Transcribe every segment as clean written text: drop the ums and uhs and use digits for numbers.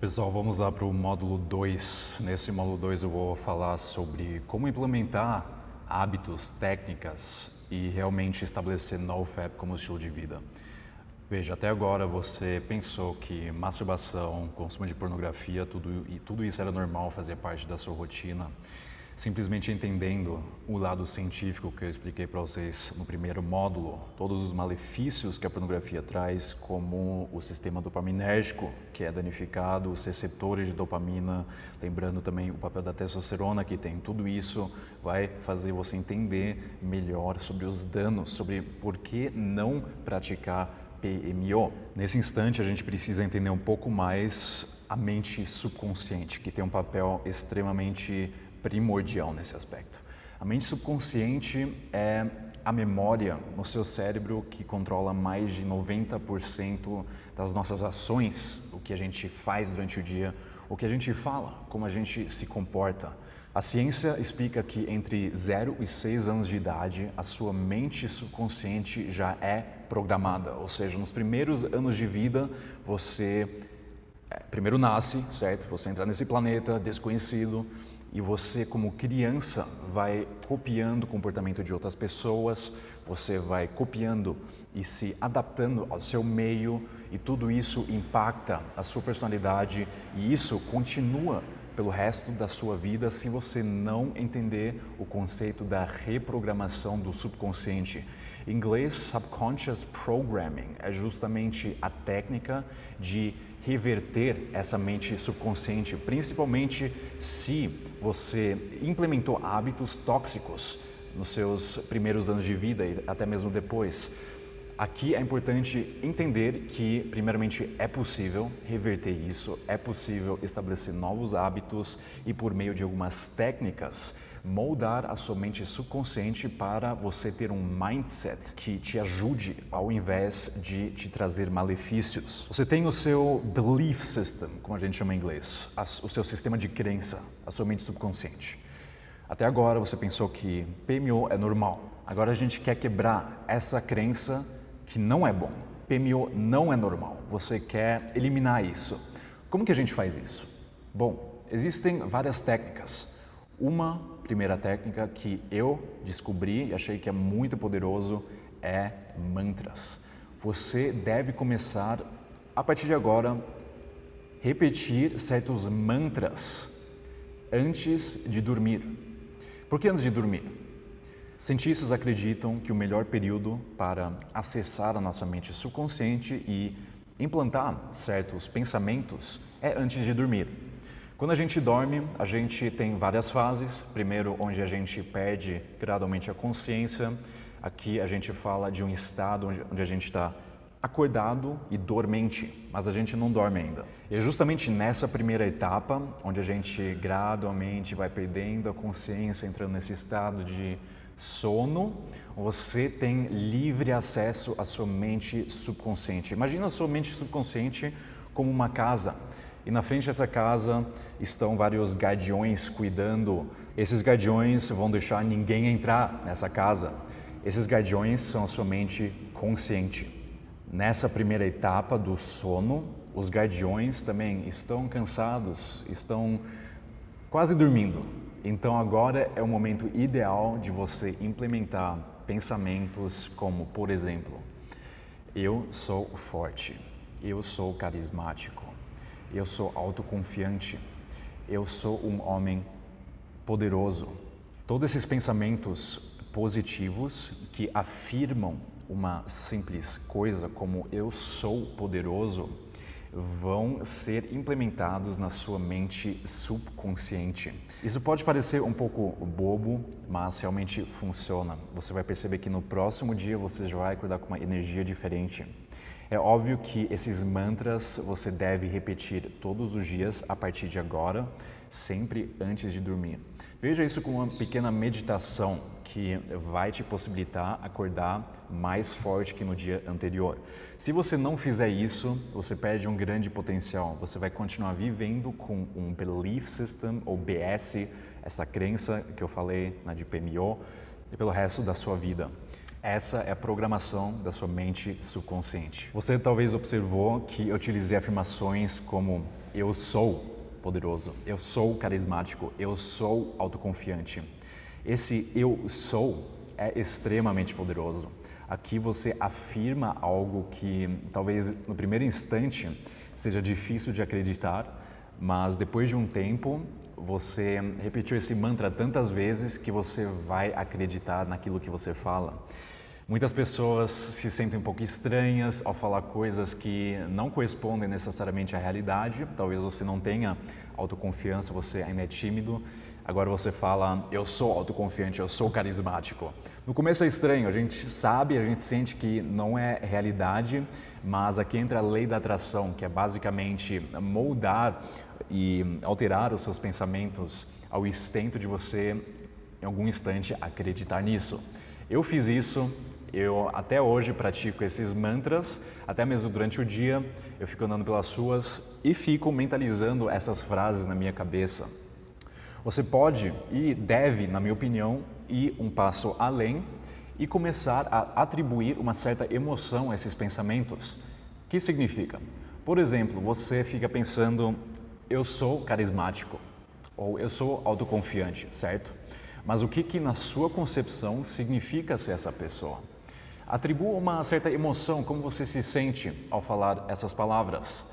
Pessoal, vamos lá para o módulo 2. Nesse módulo 2 eu vou falar sobre como implementar hábitos, técnicas e realmente estabelecer NoFap como estilo de vida. Veja, até agora você pensou que masturbação, consumo de pornografia, tudo isso era normal, fazia parte da sua rotina. Simplesmente entendendo o lado científico que eu expliquei para vocês no primeiro módulo, todos os malefícios que a pornografia traz, como o sistema dopaminérgico, que é danificado, os receptores de dopamina, lembrando também o papel da testosterona que tem, tudo isso vai fazer você entender melhor sobre os danos, sobre por que não praticar PMO. Nesse instante a gente precisa entender um pouco mais a mente subconsciente, que tem um papel extremamente primordial nesse aspecto. A mente subconsciente é a memória no seu cérebro que controla mais de 90% das nossas ações, o que a gente faz durante o dia, o que a gente fala, como a gente se comporta. A ciência explica que entre 0 e 6 anos de idade, a sua mente subconsciente já é programada, ou seja, nos primeiros anos de vida, você primeiro nasce, certo? Você entra nesse planeta desconhecido, e você, como criança, vai copiando o comportamento de outras pessoas, você vai copiando e se adaptando ao seu meio, e tudo isso impacta a sua personalidade, e isso continua pelo resto da sua vida se você não entender o conceito da reprogramação do subconsciente. Em inglês, subconscious programming é justamente a técnica de reverter essa mente subconsciente, principalmente se você implementou hábitos tóxicos nos seus primeiros anos de vida e até mesmo depois. Aqui é importante entender que, primeiramente, é possível reverter isso, é possível estabelecer novos hábitos e, por meio de algumas técnicas, moldar a sua mente subconsciente para você ter um mindset que te ajude ao invés de te trazer malefícios. Você tem o seu belief system, como a gente chama em inglês, o seu sistema de crença, a sua mente subconsciente. Até agora você pensou que PMO é normal. Agora a gente quer quebrar essa crença que não é bom. PMO não é normal. Você quer eliminar isso. Como que a gente faz isso? Bom, existem várias técnicas. Uma primeira técnica que eu descobri e achei que é muito poderoso é mantras. Você deve começar, a partir de agora, repetir certos mantras antes de dormir. Por que antes de dormir? Cientistas acreditam que o melhor período para acessar a nossa mente subconsciente e implantar certos pensamentos é antes de dormir. Quando a gente dorme, a gente tem várias fases. Primeiro, onde a gente perde gradualmente a consciência. Aqui a gente fala de um estado onde a gente está acordado e dormente, mas a gente não dorme ainda. E é justamente nessa primeira etapa, onde a gente gradualmente vai perdendo a consciência, entrando nesse estado de sono, você tem livre acesso à sua mente subconsciente. Imagina a sua mente subconsciente como uma casa. E na frente dessa casa estão vários guardiões cuidando. Esses guardiões vão deixar ninguém entrar nessa casa. Esses guardiões são a sua mente consciente. Nessa primeira etapa do sono, os guardiões também estão cansados, estão quase dormindo. Então agora é o momento ideal de você implementar pensamentos como, por exemplo, eu sou forte, eu sou carismático. Eu sou autoconfiante, eu sou um homem poderoso. Todos esses pensamentos positivos que afirmam uma simples coisa como eu sou poderoso vão ser implementados na sua mente subconsciente. Isso pode parecer um pouco bobo, mas realmente funciona. Você vai perceber que no próximo dia você já vai acordar com uma energia diferente. É óbvio que esses mantras você deve repetir todos os dias a partir de agora, sempre antes de dormir. Veja isso como uma pequena meditação que vai te possibilitar acordar mais forte que no dia anterior. Se você não fizer isso, você perde um grande potencial. Você vai continuar vivendo com um Belief System, ou BS, essa crença que eu falei na de PMO, pelo resto da sua vida. Essa é a programação da sua mente subconsciente. Você talvez observou que eu utilizei afirmações como Eu sou poderoso, eu sou carismático, eu sou autoconfiante. Esse eu sou é extremamente poderoso. Aqui você afirma algo que talvez no primeiro instante seja difícil de acreditar, mas depois de um tempo você repetiu esse mantra tantas vezes que você vai acreditar naquilo que você fala. Muitas pessoas se sentem um pouco estranhas ao falar coisas que não correspondem necessariamente à realidade. Talvez você não tenha autoconfiança, você ainda é tímido. Agora você fala, eu sou autoconfiante, eu sou carismático. No começo é estranho, a gente sabe, a gente sente que não é realidade, mas aqui entra a lei da atração, que é basicamente moldar e alterar os seus pensamentos ao instinto de você, em algum instante, acreditar nisso. Eu fiz isso. Eu até hoje pratico esses mantras, até mesmo durante o dia, eu fico andando pelas ruas e fico mentalizando essas frases na minha cabeça. Você pode e deve, na minha opinião, ir um passo além e começar a atribuir uma certa emoção a esses pensamentos. O que significa? Por exemplo, você fica pensando, eu sou carismático ou eu sou autoconfiante, certo? Mas o que na sua concepção significa ser essa pessoa? Atribua uma certa emoção, como você se sente ao falar essas palavras.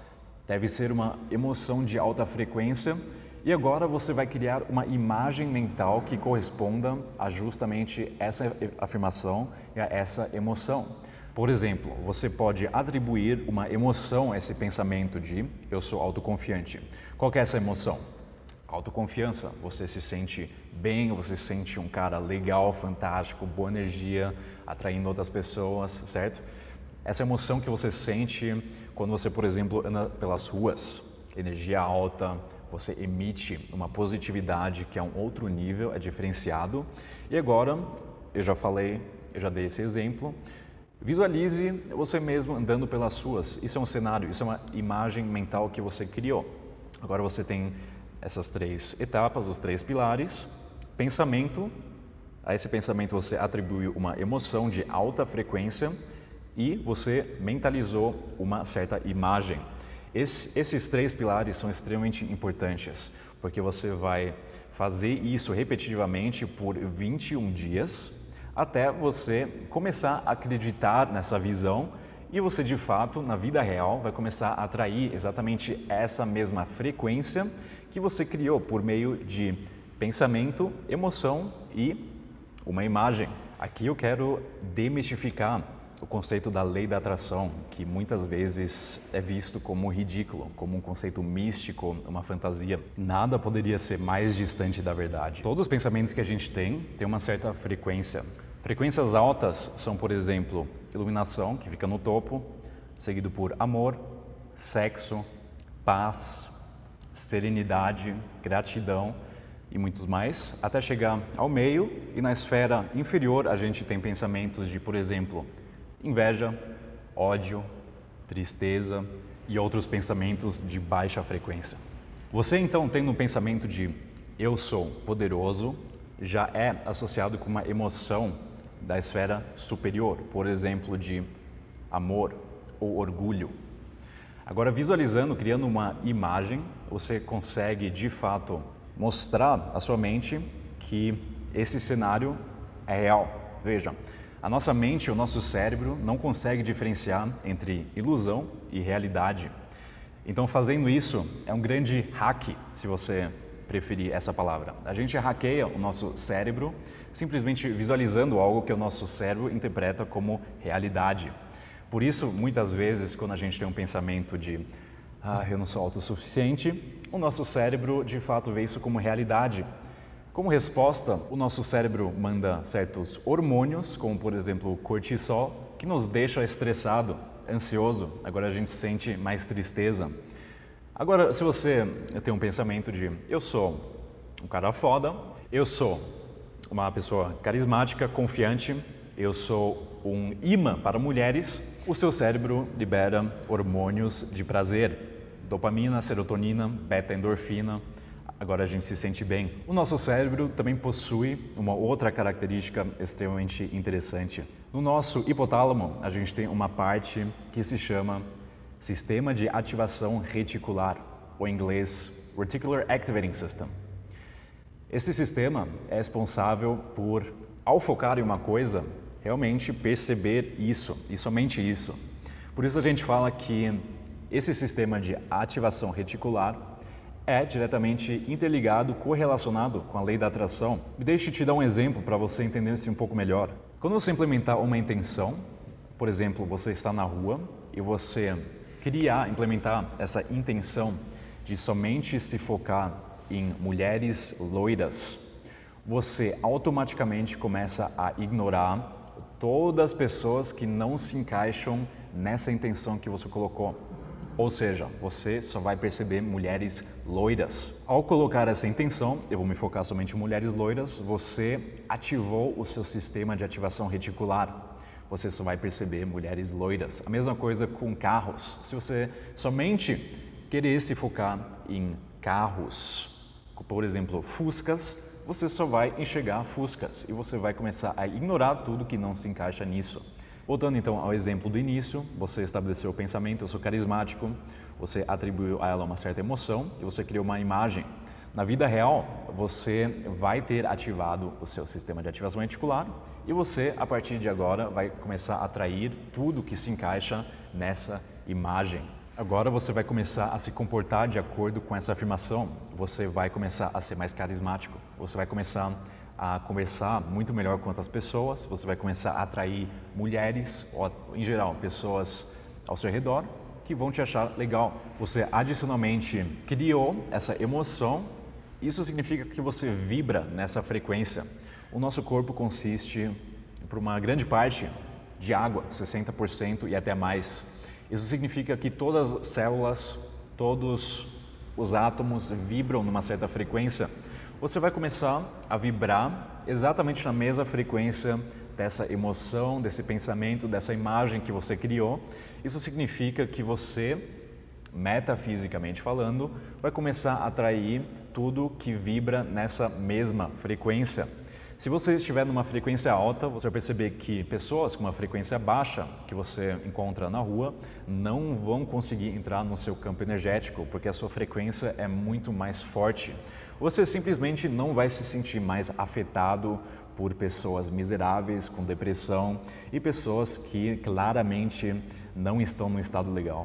Deve ser uma emoção de alta frequência e agora você vai criar uma imagem mental que corresponda a justamente essa afirmação e a essa emoção. Por exemplo, você pode atribuir uma emoção a esse pensamento de eu sou autoconfiante. Qual que é essa emoção? Autoconfiança, você se sente bem, você se sente um cara legal, fantástico, boa energia, atraindo outras pessoas, certo? Essa emoção que você sente quando você, por exemplo, anda pelas ruas, energia alta, você emite uma positividade que é um outro nível, é diferenciado. E agora, eu já falei, eu já dei esse exemplo, visualize você mesmo andando pelas ruas. Isso é um cenário, isso é uma imagem mental que você criou. Agora você tem essas três etapas, os três pilares. Pensamento, a esse pensamento você atribuiu uma emoção de alta frequência e você mentalizou uma certa imagem. Esses três pilares são extremamente importantes, porque você vai fazer isso repetitivamente por 21 dias, até você começar a acreditar nessa visão e você, de fato, na vida real, vai começar a atrair exatamente essa mesma frequência que você criou por meio de pensamento, emoção e uma imagem. Aqui eu quero demistificar o conceito da lei da atração, que muitas vezes é visto como ridículo, como um conceito místico, uma fantasia. Nada poderia ser mais distante da verdade. Todos os pensamentos que a gente tem uma certa frequência. Frequências altas são, por exemplo, iluminação, que fica no topo, seguido por amor, sexo, paz, serenidade, gratidão e muitos mais, até chegar ao meio e na esfera inferior a gente tem pensamentos de, por exemplo, inveja, ódio, tristeza e outros pensamentos de baixa frequência. Você então tendo um pensamento de eu sou poderoso, já é associado com uma emoção da esfera superior, por exemplo, de amor ou orgulho. Agora, visualizando, criando uma imagem, você consegue, de fato, mostrar à sua mente que esse cenário é real. Veja, a nossa mente, o nosso cérebro, não consegue diferenciar entre ilusão e realidade. Então, fazendo isso, é um grande hack, se você preferir essa palavra. A gente hackeia o nosso cérebro simplesmente visualizando algo que o nosso cérebro interpreta como realidade. Por isso, muitas vezes, quando a gente tem um pensamento de eu não sou autossuficiente, o nosso cérebro, de fato, vê isso como realidade. Como resposta, o nosso cérebro manda certos hormônios, como, por exemplo, o cortisol, que nos deixa estressado, ansioso. Agora a gente sente mais tristeza. Agora, se você tem um pensamento de eu sou um cara foda, eu sou uma pessoa carismática, confiante, eu sou um imã para mulheres, o seu cérebro libera hormônios de prazer, dopamina, serotonina, beta-endorfina. Agora a gente se sente bem. O nosso cérebro também possui uma outra característica extremamente interessante. No nosso hipotálamo, a gente tem uma parte que se chama Sistema de Ativação Reticular. ou em inglês Reticular Activating System. Esse sistema é responsável por, ao focar em uma coisa, realmente perceber isso e somente isso. Por isso a gente fala que esse sistema de ativação reticular é diretamente interligado, correlacionado com a lei da atração. Me deixe te dar um exemplo para você entender isso um pouco melhor. Quando você implementar uma intenção, por exemplo, você está na rua e você implementar essa intenção de somente se focar em mulheres loiras, você automaticamente começa a ignorar todas as pessoas que não se encaixam nessa intenção que você colocou. Ou seja, você só vai perceber mulheres loiras. Ao colocar essa intenção, eu vou me focar somente em mulheres loiras, você ativou o seu sistema de ativação reticular. Você só vai perceber mulheres loiras. A mesma coisa com carros. Se você somente querer se focar em carros, por exemplo, Fuscas, você só vai enxergar Fuscas e você vai começar a ignorar tudo que não se encaixa nisso. Voltando então ao exemplo do início, você estabeleceu o pensamento, eu sou carismático, você atribuiu a ela uma certa emoção e você criou uma imagem. Na vida real, você vai ter ativado o seu sistema de ativação reticular e você, a partir de agora, vai começar a atrair tudo que se encaixa nessa imagem. Agora você vai começar a se comportar de acordo com essa afirmação, você vai começar a ser mais carismático, você vai começar a conversar muito melhor com outras pessoas, você vai começar a atrair mulheres, ou em geral, pessoas ao seu redor que vão te achar legal. Você adicionalmente criou essa emoção, isso significa que você vibra nessa frequência. O nosso corpo consiste, por uma grande parte, de água, 60% e até mais. Isso significa que todas as células, todos os átomos vibram numa certa frequência. Você vai começar a vibrar exatamente na mesma frequência dessa emoção, desse pensamento, dessa imagem que você criou. Isso significa que você, metafisicamente falando, vai começar a atrair tudo que vibra nessa mesma frequência. Se você estiver numa frequência alta, você vai perceber que pessoas com uma frequência baixa que você encontra na rua não vão conseguir entrar no seu campo energético, porque a sua frequência é muito mais forte. Você simplesmente não vai se sentir mais afetado por pessoas miseráveis, com depressão e pessoas que claramente não estão no estado legal.